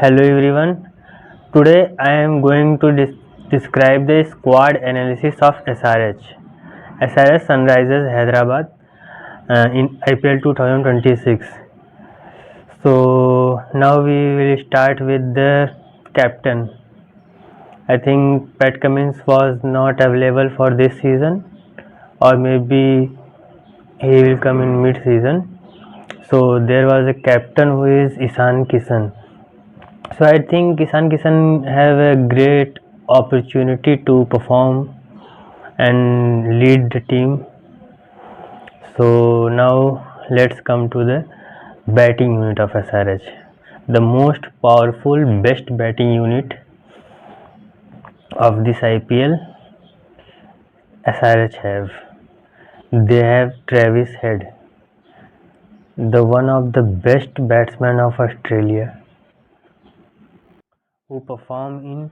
Hello everyone. Today I am going to describe the squad analysis of SRH. SRH Sunrisers Hyderabad in IPL 2026. So now we will start with the captain. I think Pat Cummins was not available for this season, or maybe he will come in mid-season. So there was a captain who is Ishan Kishan. So I think Ishan Kishan have a great opportunity to perform and lead the team. So now let's come to the batting unit of SRH. The most powerful, best batting unit of this IPL SRH have. They have Travis Head, the one of the best batsmen of Australia, who perform in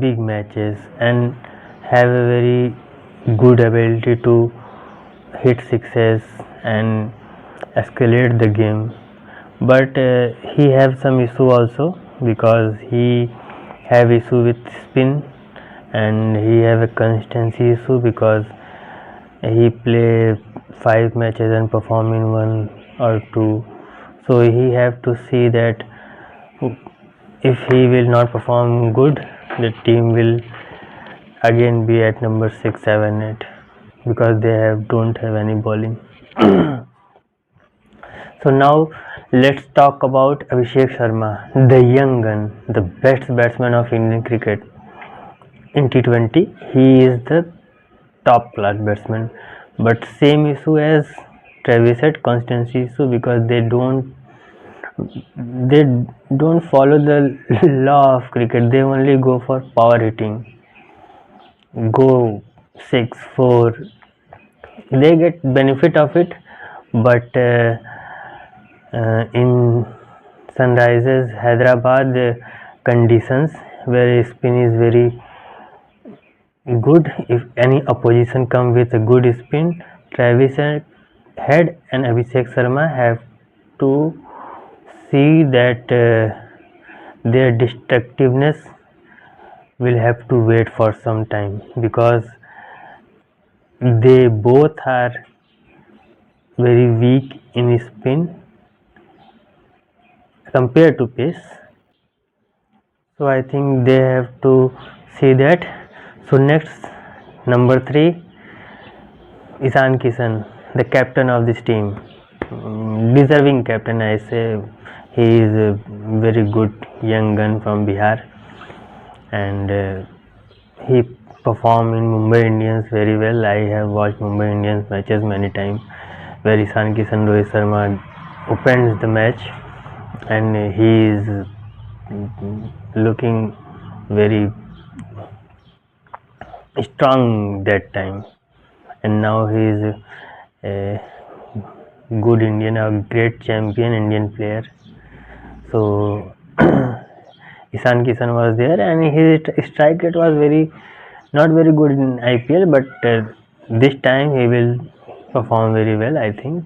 big matches and have a very good ability to hit sixes and escalate the game. But he have some issue also, because he have issue with spin, and he have a consistency issue because he play 5 matches and perform in 1 or 2. So he have to see that if he will not perform good, the team will again be at number 6, 7, 8, because they don't have any bowling. So now let's talk about Abhishek Sharma, the young gun, the best batsman of Indian cricket in T20. He is the top class batsman, but same issue as Travis had, constancy issue, because they don't follow the law of cricket. They only go for power hitting, go 6 4. They get benefit of it, but in Sunrisers Hyderabad, the conditions where spin is very good. If any opposition come with a good spin, Travis Head and Abhishek Sharma have to see that their destructiveness will have to wait for some time, because they both are very weak in spin compared to pace. So I think they have to see that. So next, number 3, Ishan Kishan, the captain of this team, deserving captain, I say. He is a very good young gun from Bihar, and he performed in Mumbai Indians very well. I have watched Mumbai Indians matches many times, where Ishan Kishan, Rohit Sharma opens the match, and he is looking very strong that time. And now he is a good Indian, a great champion Indian player. So Ishan Kishan was there, and his strike rate was not very good in IPL, but this time he will perform very well, I think,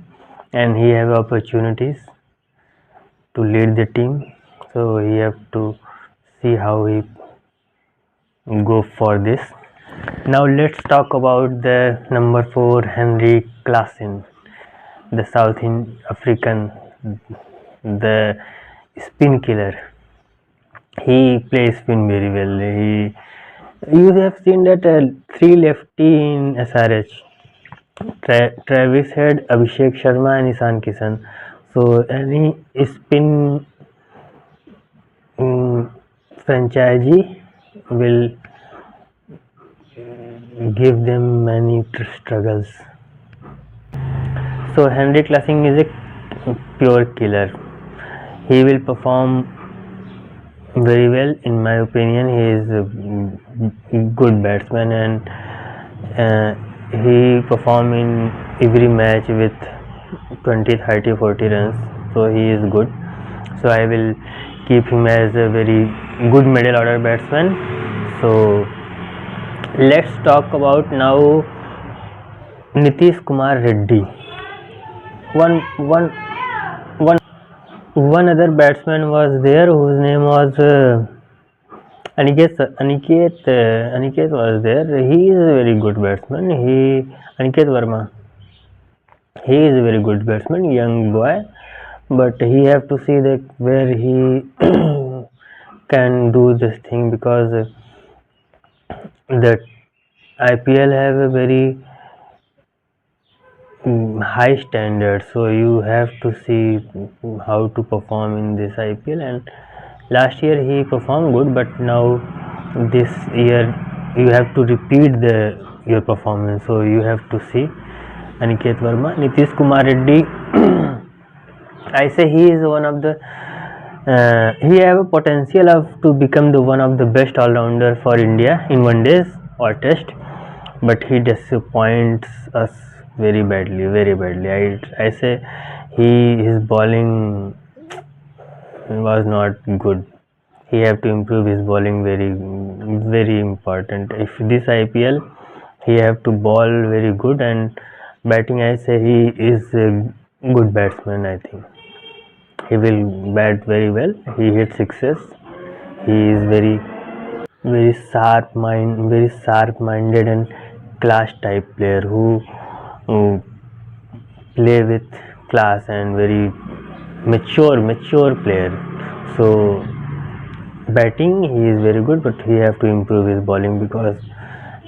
and he have opportunities to lead the team. So he have to see how he go for this. Now let's talk about the number 4, Henrik Klaasen, the South African, the spin killer. He plays spin very well. You have seen that 3 lefty in SRH. Travis Head, Abhishek Sharma, and Ishan Kishan. So any spin franchisee will give them many struggles. So Henrik Klaasen is a pure killer. He will perform very well, in my opinion. He is a good batsman, and he perform in every match with 20, 30, 40 runs. So he is good. So I will keep him as a very good middle order batsman. So let's talk about now Nitish Kumar Reddy. One one other batsman was there whose name was Aniket was there. He is a very good batsman. Aniket Verma. He is a very good batsman, young boy, but he have to see that where he can do this thing, because the IPL have a very high standard, so you have to see how to perform in this IPL. And last year he performed good, but now this year you have to repeat your performance, so you have to see Aniket Verma. Nitish Kumar Reddy, I say he is one of the he have a potential of to become the one of the best all-rounder for India in one days or test, but he disappoints us very badly, very badly. I say his bowling was not good. He have to improve his bowling, very very important. If this IPL he have to bowl very good, and batting, I say he is a good batsman. I think he will bat very well. He hits sixes. He is very sharp minded and class type player who play with class, and very mature player. So batting he is very good, but he have to improve his bowling, because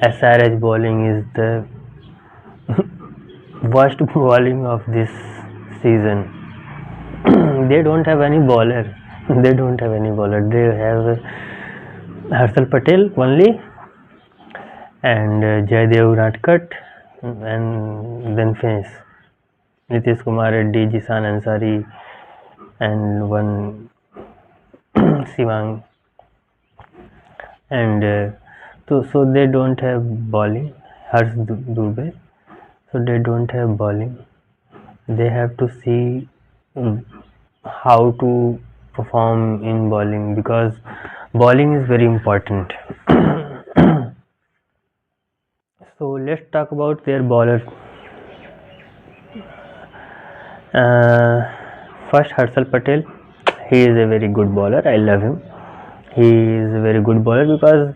SRH bowling is the worst bowling of this season. They don't have any bowler. They don't have any bowler. They have Harshal Patel only, and Jaydev Natkat, and then finish. Nitish Kumar Reddy, Jisan Ansari, and one Sivang, and so they don't have bowling. Harsh Dubey, so they don't have bowling. They have to see how to perform in bowling, because bowling is very important. So let's talk about their bowlers. First, Harshal Patel. He is a very good bowler. I love him. He is a very good bowler because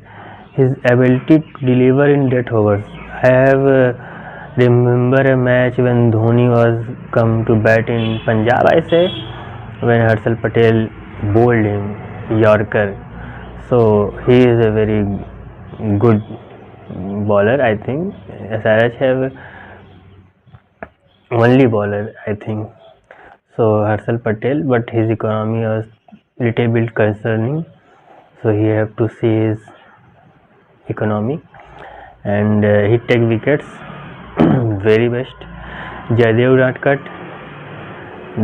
his ability to deliver in death overs. I have remember a match when Dhoni was come to bat in Punjab. I say when Harshal Patel bowled him Yorker. So he is a very good bowler. I think SRH have only bowler, I think. So Harshal Patel, but his economy was little bit concerning. So he have to see his economy, and he take wickets very best. Jaydev Natkat,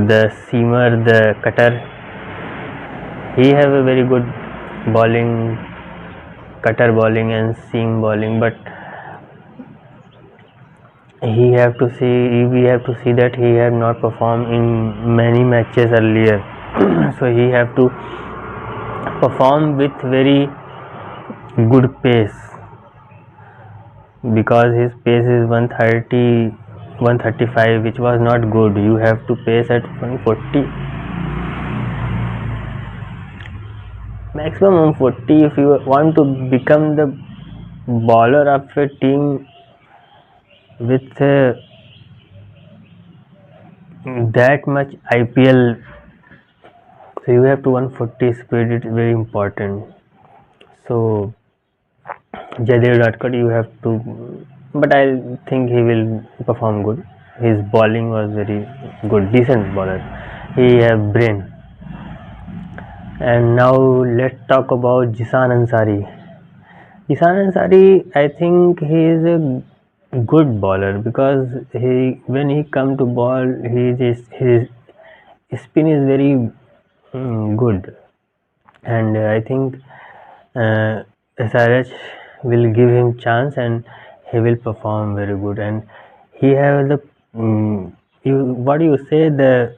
the seamer, the cutter, he have a very good bowling, cutter bowling and seam bowling, but we have to see that he had not performed in many matches earlier. So he have to perform with very good pace, because his pace is 130 135, which was not good. You have to pace at 140, maximum 140, if you want to become the bowler of a team with that much IPL. So you have to 140 speed. It's very important. So Jaydev Ratkar, you have to, but I think he will perform good. His bowling was very good, decent bowler. He have brain. And now let's talk about Jisan Ansari. Jisan Ansari, I think he is a good bowler, because when he come to ball, his spin is very good, and I think SRH will give him chance, and he will perform very good. And he have the what do you say, the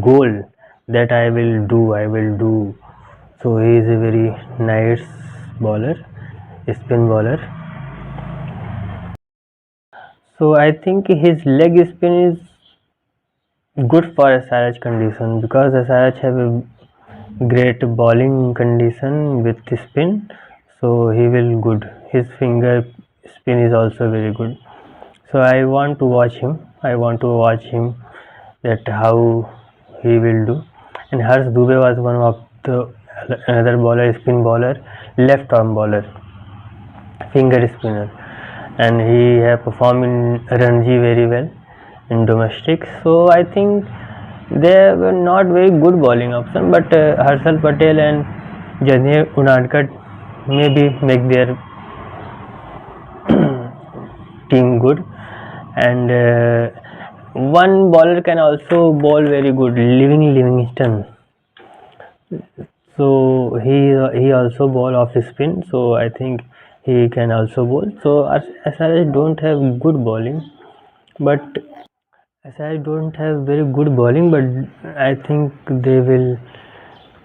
goal that I will do. So he is a very nice bowler, spin bowler. So I think his leg spin is good for SRH condition, because SRH have a great bowling condition with spin, so he will good. His finger spin is also very good. So I want to watch him. I want to watch him that how he will do. And Harsh Dubey was one of the another bowler, spin bowler, left arm bowler, finger spinner, and he have performed in Ranji very well in domestic. So I think they were not very good bowling option, but Harshal Patel and Jadnir Unadkat maybe make their team good. And one bowler can also bowl very good, Livingston. So he also bowl off spin. So I think he can also bowl. So SRH don't have good bowling, but SRH don't have very good bowling, but I think they will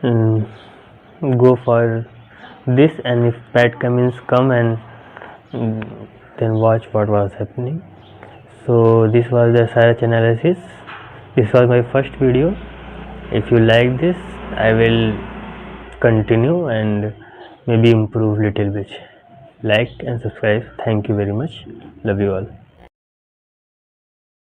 um, go for this. And if Pat Cummins come and then watch what was happening. So this was the SRH analysis. This was my first video. If you like this, I will continue and maybe improve little bit. Like and subscribe. Thank you very much. Love you all.